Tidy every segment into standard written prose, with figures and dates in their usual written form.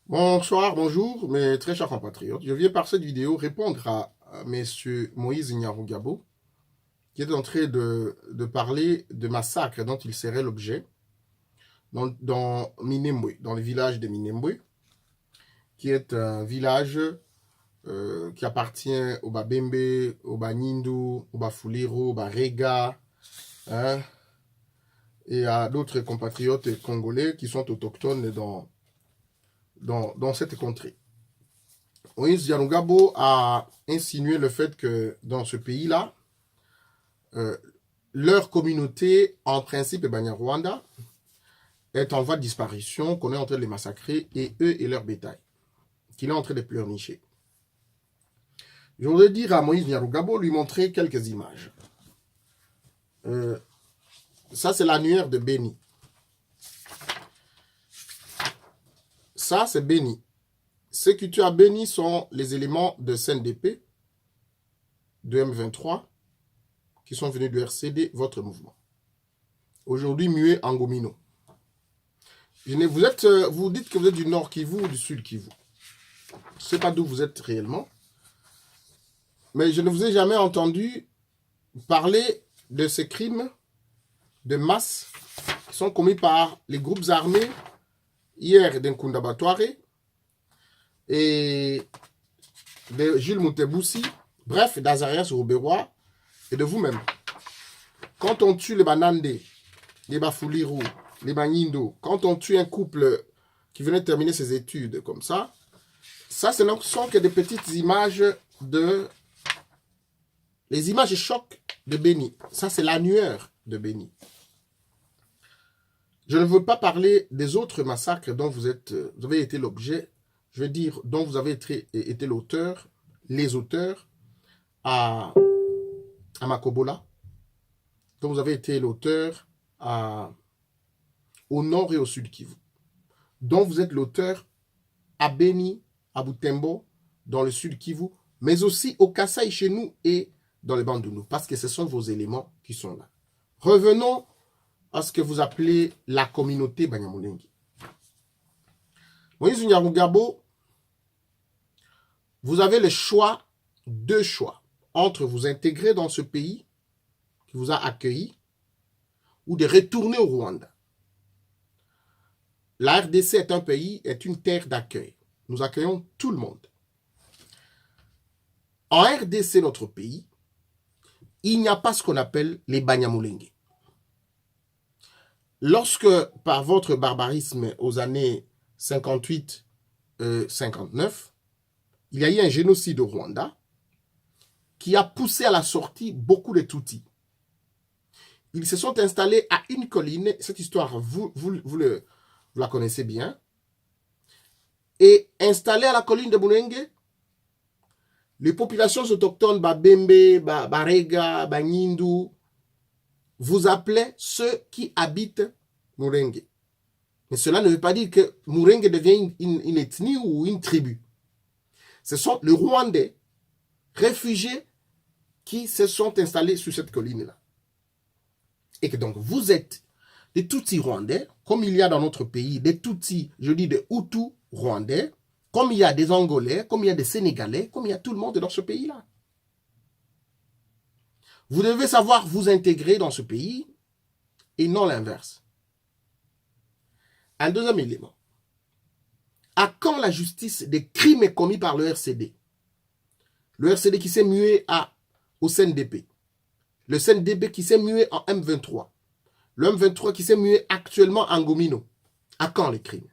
Bonsoir, bonjour, mes très chers compatriotes. Je viens par cette vidéo répondre à Monsieur Moïse Nyarugabo, qui est en train de parler de massacres dont il serait l'objet dans Minembwe, dans le village de Minembwe, qui est un village qui appartient au Babembe, au Banyindu, au Bafuliro, au Barega, hein, et à d'autres compatriotes congolais qui sont autochtones dans cette contrée. Moïse Yarungabo a insinué le fait que dans ce pays-là, euh, leur communauté, en principe, Banyarwanda, est en voie de disparition, qu'on est en train de les massacrer, et eux et leur bétail, qu'il est en train de pleurnicher. Je voudrais dire à Moïse Yarungabo, lui montrer quelques images. Ça, c'est l'annuaire de Béni. Ça, c'est Béni. Ce que tu as béni sont les éléments de CNDP, de M23, qui sont venus de RCD, votre mouvement. Aujourd'hui, muet en Gomino. Vous dites que vous êtes du Nord Kivu ou du Sud Kivu. Je ne sais pas d'où vous êtes réellement. Mais je ne vous ai jamais entendu parler de ces crimes de masse qui sont commis par les groupes armés hier d'Nkunda Batware et de Jules Mouteboussi, bref, d'Azarias Rouberois et de vous-même. Quand on tue les Banande, les Bafulirou, les Banindo, quand on tue un couple qui venait de terminer ses études comme ça, ce ne sont que des petites images les images chocs de Béni. Ça, c'est l'annuaire de Béni. Je ne veux pas parler des autres massacres dont vous avez été l'objet, je veux dire, dont vous avez été l'auteur, les auteurs à Makobola, dont vous avez été l'auteur au nord et au sud Kivu, dont vous êtes l'auteur à Béni, à Butembo, dans le sud Kivu, mais aussi au Kasaï chez nous et dans les Bandundu, parce que ce sont vos éléments qui sont là. Revenons à ce que vous appelez la communauté Banyamulenge. Moïse Nyarugabo, vous avez le choix, deux choix, entre vous intégrer dans ce pays qui vous a accueilli ou de retourner au Rwanda. La RDC est un pays, est une terre d'accueil. Nous accueillons tout le monde. En RDC, notre pays, il n'y a pas ce qu'on appelle les Banyamulenge. Lorsque, par votre barbarisme aux années 58-59, il y a eu un génocide au Rwanda qui a poussé à la sortie beaucoup de Tutsis. Ils se sont installés à une colline, cette histoire, vous la connaissez bien, et installés à la colline de Mulenge, les populations autochtones, Babembe, Barega, Banyindu, vous appelez ceux qui habitent Mulenge. Mais cela ne veut pas dire que Mulenge devient une ethnie ou une tribu. Ce sont les Rwandais, réfugiés, qui se sont installés sur cette colline-là. Et que donc vous êtes des Tutsis rwandais, comme il y a dans notre pays des Tutsis, je dis des Hutus rwandais, comme il y a des Angolais, comme il y a des Sénégalais, comme il y a tout le monde dans ce pays-là. Vous devez savoir vous intégrer dans ce pays et non l'inverse. Un deuxième élément. À quand la justice des crimes commis par le RCD? Le RCD qui s'est mué au CNDP. Le CNDP qui s'est mué en M23. Le M23 qui s'est mué actuellement en Gomino. À quand les crimes?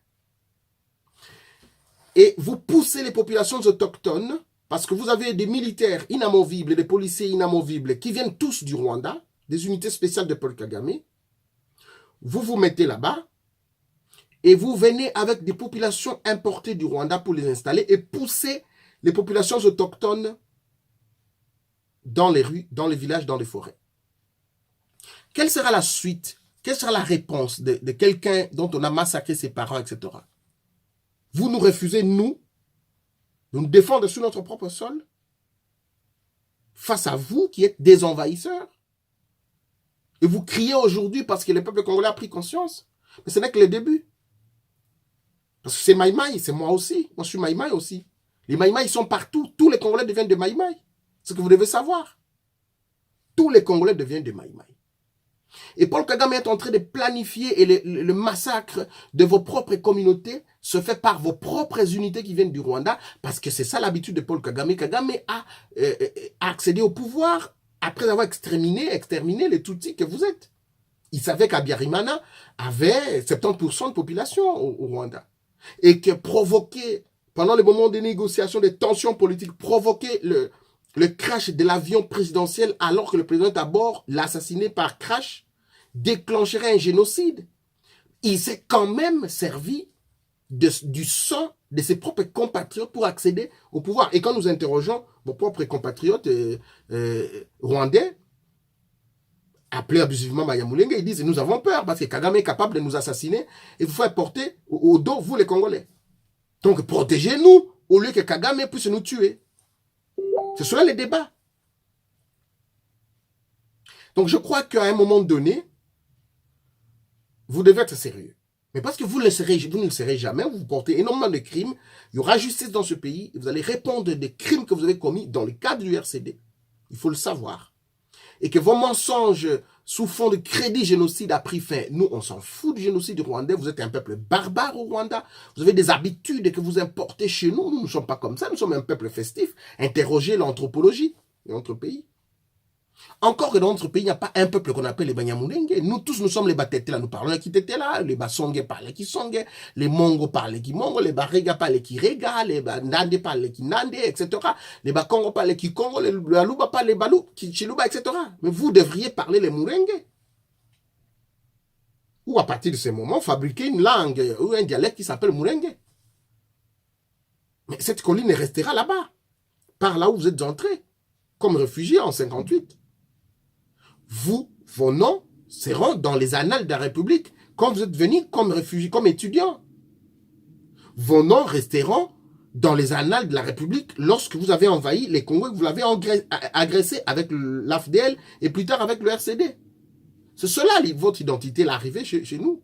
Et vous poussez les populations autochtones parce que vous avez des militaires inamovibles, des policiers inamovibles qui viennent tous du Rwanda, des unités spéciales de Paul Kagame. Vous vous mettez là-bas et vous venez avec des populations importées du Rwanda pour les installer et pousser les populations autochtones dans les rues, dans les villages, dans les forêts. Quelle sera la suite? Quelle sera la réponse de quelqu'un dont on a massacré ses parents, etc.? Vous nous refusez, nous défendre sur notre propre sol, face à vous qui êtes des envahisseurs. Et vous criez aujourd'hui parce que le peuple congolais a pris conscience. Mais ce n'est que le début. Parce que c'est Maïmaï, c'est moi aussi. Moi, je suis Maïmaï aussi. Les Maïmaï sont partout. Tous les Congolais deviennent de Maïmaï. C'est ce que vous devez savoir. Tous les Congolais deviennent de Maïmaï. Et Paul Kagame est en train de planifier et le massacre de vos propres communautés se fait par vos propres unités qui viennent du Rwanda, parce que c'est ça l'habitude de Paul Kagame. Kagame a accédé au pouvoir après avoir exterminé les Tutsis que vous êtes. Il savait qu'Abiyarimana avait 70% de population au Rwanda. Et que provoquer, pendant les moments de négociation, des tensions politiques, provoquer le crash de l'avion présidentiel alors que le président est à bord, l'assassiner par crash, déclencherait un génocide. Il s'est quand même servi du sang de ses propres compatriotes pour accéder au pouvoir. Et quand nous interrogeons vos propres compatriotes rwandais, appelés abusivement Maya Moulengue, ils disent « Nous avons peur parce que Kagame est capable de nous assassiner et vous faire porter au dos, vous les Congolais. Donc protégez-nous au lieu que Kagame puisse nous tuer. » C'est cela le débat. Donc je crois qu'à un moment donné, vous devez être sérieux. Mais parce que vous ne le serez jamais, vous portez énormément de crimes, il y aura justice dans ce pays, et vous allez répondre des crimes que vous avez commis dans le cadre du RCD. Il faut le savoir. Et que vos mensonges sous fond de crédit génocide a pris fin. Nous, on s'en fout du génocide du Rwandais. Vous êtes un peuple barbare au Rwanda. Vous avez des habitudes que vous importez chez nous. Nous ne sommes pas comme ça. Nous sommes un peuple festif. Interrogez l'anthropologie de notre pays. Encore que dans notre pays, il n'y a pas un peuple qu'on appelle les Banyamulenge. Nous tous, nous sommes les Batetela. Nous parlons qui Tetela. Les Basonge parlent qui Songe. Les Mongo parlent qui Mongo. Les Barega parlent qui Rega. Les Nande parlent qui Nande, etc. Les Bakongo parlent qui Congo. Les Aluba parlent les Balou, qui Chiluba, etc. Mais vous devriez parler les Murenge. Ou à partir de ce moment, fabriquer une langue ou un dialecte qui s'appelle Murenge. Mais cette colline restera là-bas. Par là où vous êtes entrés. Comme réfugiés en 58. Vos noms seront dans les annales de la République quand vous êtes venus comme réfugiés, comme étudiants. Vos noms resteront dans les annales de la République lorsque vous avez envahi les Congos, que vous l'avez agressé avec l'AFDL et plus tard avec le RCD. C'est cela votre identité, l'arrivée chez nous.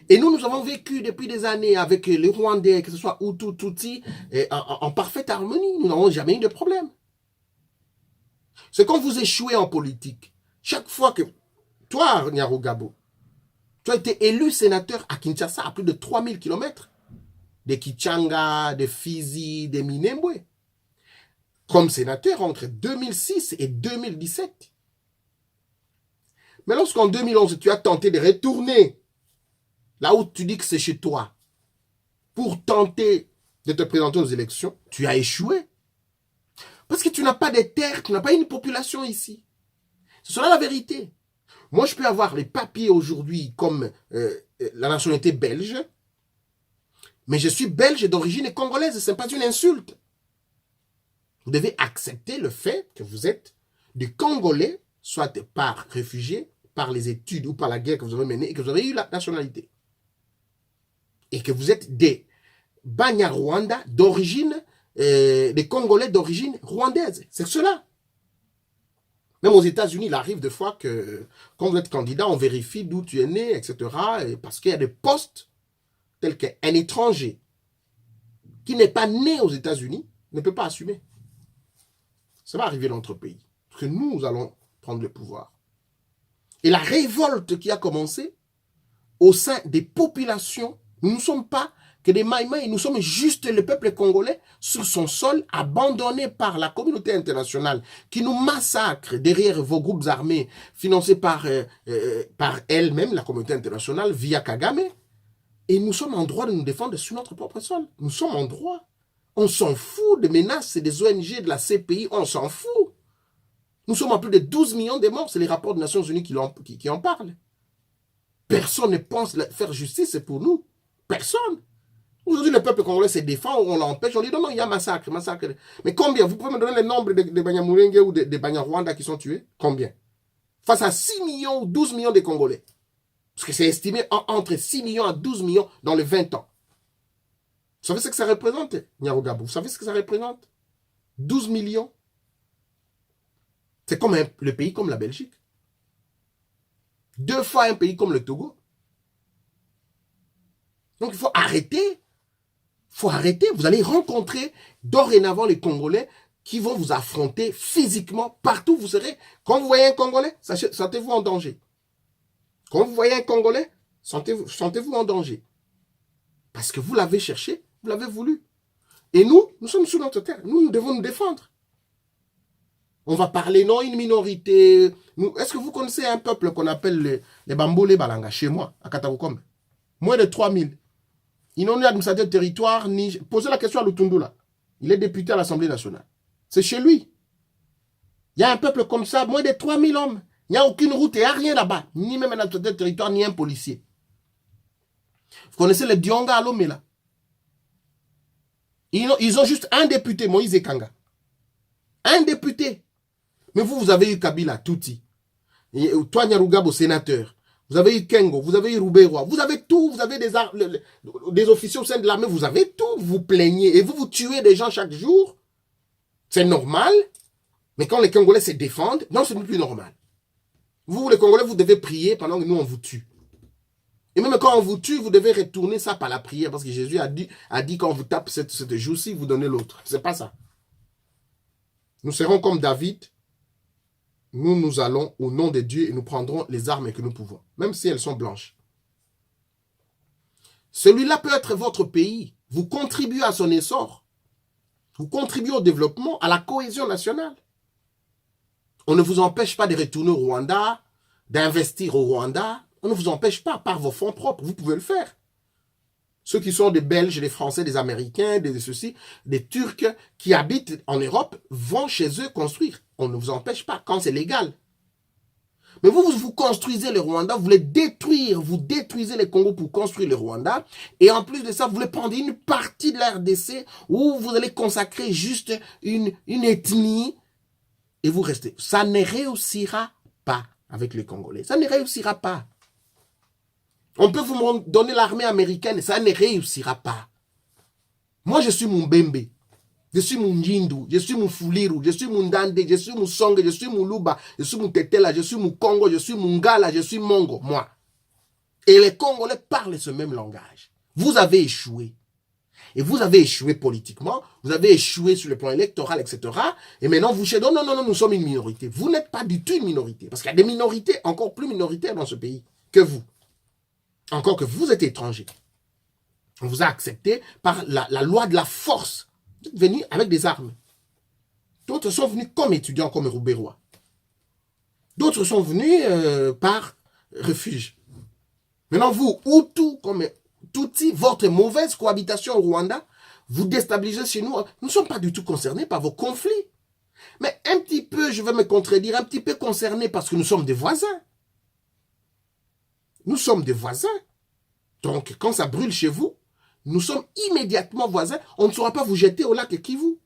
Et nous avons vécu depuis des années avec les Rwandais, que ce soit Hutu, Tutsi, en parfaite harmonie. Nous n'avons jamais eu de problème. C'est quand vous échouez en politique. Chaque fois que... Toi, Nyarugabo, tu as été élu sénateur à Kinshasa à plus de 3000 km. De Kichanga, de Fizi, de Minembwe. Comme sénateur entre 2006 et 2017. Mais lorsqu'en 2011, tu as tenté de retourner là où tu dis que c'est chez toi pour tenter de te présenter aux élections, tu as échoué. Parce que tu n'as pas de terres, tu n'as pas une population ici. C'est cela la vérité. Moi, je peux avoir les papiers aujourd'hui comme la nationalité belge, mais je suis belge d'origine congolaise, ce n'est pas une insulte. Vous devez accepter le fait que vous êtes des Congolais, soit par réfugiés, par les études ou par la guerre que vous avez menée et que vous avez eu la nationalité. Et que vous êtes des Banyarwanda d'origine, des Congolais d'origine rwandaise. C'est cela. Même aux États-Unis, il arrive des fois que, quand vous êtes candidat, on vérifie d'où tu es né, etc. Parce qu'il y a des postes tels qu'un étranger qui n'est pas né aux États-Unis ne peut pas assumer. Ça va arriver dans notre pays. Parce que nous allons prendre le pouvoir. Et la révolte qui a commencé au sein des populations, nous ne sommes pas que des Maïmaï, nous sommes juste le peuple congolais sur son sol, abandonné par la communauté internationale, qui nous massacre derrière vos groupes armés, financés par elle-même, la communauté internationale, via Kagame. Et nous sommes en droit de nous défendre sur notre propre sol. Nous sommes en droit. On s'en fout des menaces des ONG, de la CPI, on s'en fout. Nous sommes à plus de 12 millions de morts, c'est les rapports des Nations Unies qui en parlent. Personne ne pense faire justice pour nous. Personne. Aujourd'hui, le peuple congolais se défend, on l'empêche, on dit non, il y a massacre. Mais combien? Vous pouvez me donner le nombre de Banyamulenge ou de Banyarwanda qui sont tués? Combien? Face à 6 millions ou 12 millions de Congolais. Parce que c'est estimé entre 6 millions à 12 millions dans les 20 ans. Vous savez ce que ça représente, Nyarugabo? Vous savez ce que ça représente? 12 millions. C'est comme le pays comme la Belgique. 2 fois un pays comme le Togo. Donc il faut arrêter. Il faut arrêter. Vous allez rencontrer dorénavant les Congolais qui vont vous affronter physiquement partout où vous serez. Quand vous voyez un Congolais, sentez-vous en danger. Quand vous voyez un Congolais, sentez-vous en danger. Parce que vous l'avez cherché, vous l'avez voulu. Et nous sommes sur notre terre. Nous devons nous défendre. On va parler, non, une minorité. Est-ce que vous connaissez un peuple qu'on appelle les Bambolé Balanga, chez moi, à Katakokombe? Moins de 3000. Ils n'ont ni administrateur de territoire, ni... Posez la question à Lutundula. Il est député à l'Assemblée nationale. C'est chez lui. Il y a un peuple comme ça, moins de 3000 hommes. Il n'y a aucune route, il n'y a rien là-bas. Ni même un administrateur de territoire, ni un policier. Vous connaissez les Dionga à Lomé, là? Ils ont juste un député, Moïse Ekanga. Un député. Mais vous avez eu Kabila, Touti. Toi, Nyarugabo, sénateur. Vous avez eu Kengo, vous avez eu Rouberois. Vous avez tout, vous avez des officiers au sein de l'armée, vous avez tout. Vous plaignez et vous tuez des gens chaque jour. C'est normal. Mais quand les Congolais se défendent, non, ce n'est plus normal. Vous, les Congolais, vous devez prier pendant que nous, on vous tue. Et même quand on vous tue, vous devez retourner ça par la prière. Parce que Jésus a dit quand on vous tape cette joue-ci, vous donnez l'autre. C'est pas ça. Nous serons comme David. Nous allons au nom de Dieu et nous prendrons les armes que nous pouvons. Même si elles sont blanches. Celui-là peut être votre pays. Vous contribuez à son essor. Vous contribuez au développement, à la cohésion nationale. On ne vous empêche pas de retourner au Rwanda, d'investir au Rwanda. On ne vous empêche pas par vos fonds propres. Vous pouvez le faire. Ceux qui sont des Belges, des Français, des Américains, des Turcs qui habitent en Europe vont chez eux construire. On ne vous empêche pas quand c'est légal. Mais vous construisez le Rwanda, vous voulez détruire, vous détruisez les Congos pour construire le Rwanda. Et en plus de ça, vous voulez prendre une partie de la RDC où vous allez consacrer juste une ethnie et vous restez. Ça ne réussira pas avec les Congolais. Ça ne réussira pas. On peut vous donner l'armée américaine et ça ne réussira pas. Moi, je suis Mumbembe. Je suis Mundindu. Je suis Mufuliru. Je suis Mundande. Je suis Musonge. Je suis Muluba. Je suis Mutetela. Je suis Mukongo. Je suis Mungala. Je suis Mongo. Moi. Et les Congolais parlent ce même langage. Vous avez échoué. Et vous avez échoué politiquement. Vous avez échoué sur le plan électoral, etc. Et maintenant, vous dites, non, nous sommes une minorité. Vous n'êtes pas du tout une minorité. Parce qu'il y a des minorités encore plus minoritaires dans ce pays que vous. Encore que vous êtes étranger. On vous a accepté par la loi de la force. Vous êtes venus avec des armes. D'autres sont venus comme étudiants, comme Rouberois. D'autres sont venus par refuge. Maintenant, vous, Hutu, comme Tutsi, votre mauvaise cohabitation au Rwanda, vous déstabilisez chez nous. Nous ne sommes pas du tout concernés par vos conflits. Mais un petit peu, je vais me contredire, un petit peu concernés parce que nous sommes des voisins. Nous sommes des voisins. Donc, quand ça brûle chez vous, nous sommes immédiatement voisins. On ne saura pas vous jeter au lac Kivu.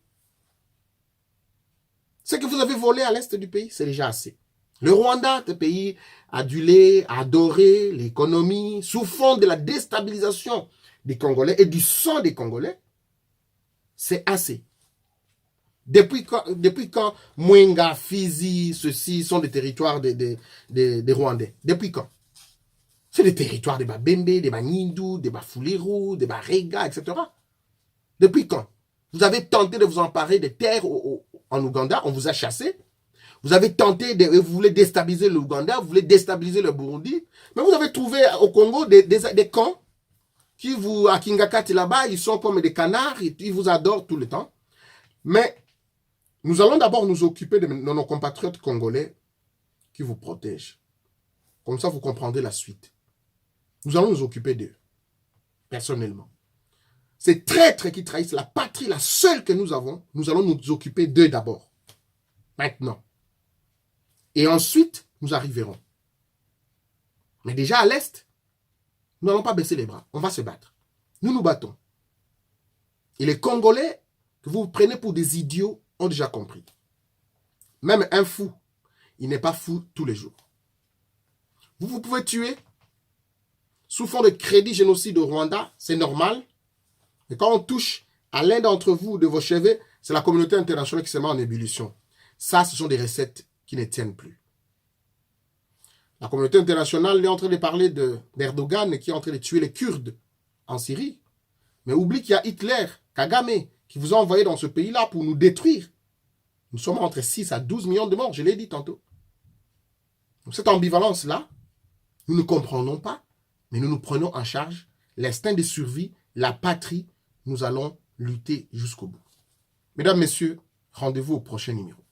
Ce que vous avez volé à l'est du pays, c'est déjà assez. Le Rwanda, ce pays adulé, adoré, l'économie, sous fond de la déstabilisation des Congolais et du sang des Congolais, c'est assez. Depuis quand Mwenga, Fizi, ceux-ci sont des territoires des Rwandais? Depuis quand? C'est des territoires des Babembe, des Banyindu, des Bafuliru, des Barega, etc. Depuis quand? Vous avez tenté de vous emparer des terres en Ouganda, on vous a chassé. Vous avez tenté vous voulez déstabiliser l'Ouganda, vous voulez déstabiliser le Burundi. Mais vous avez trouvé au Congo des camps qui à Kingakati là-bas, ils sont comme des canards, ils vous adorent tout le temps. Mais nous allons d'abord nous occuper de nos compatriotes congolais qui vous protègent. Comme ça, vous comprendrez la suite. Nous allons nous occuper d'eux, personnellement. Ces traîtres qui trahissent la patrie, la seule que nous avons, nous allons nous occuper d'eux d'abord. Maintenant. Et ensuite, nous arriverons. Mais déjà à l'Est, nous n'allons pas baisser les bras. On va se battre. Nous nous battons. Et les Congolais que vous prenez pour des idiots ont déjà compris. Même un fou, il n'est pas fou tous les jours. Vous pouvez tuer sous fond de crédit génocide au Rwanda, c'est normal. Et quand on touche à l'un d'entre vous, de vos cheveux, c'est la communauté internationale qui se met en ébullition. Ça, ce sont des recettes qui ne tiennent plus. La communauté internationale est en train de parler d'Erdogan qui est en train de tuer les Kurdes en Syrie. Mais oublie qu'il y a Hitler, Kagame, qui vous a envoyé dans ce pays-là pour nous détruire. Nous sommes entre 6 à 12 millions de morts, je l'ai dit tantôt. Donc cette ambivalence-là, nous ne comprenons pas, mais nous nous prenons en charge. L'instinct de survie, la patrie, nous allons lutter jusqu'au bout. Mesdames, Messieurs, rendez-vous au prochain numéro.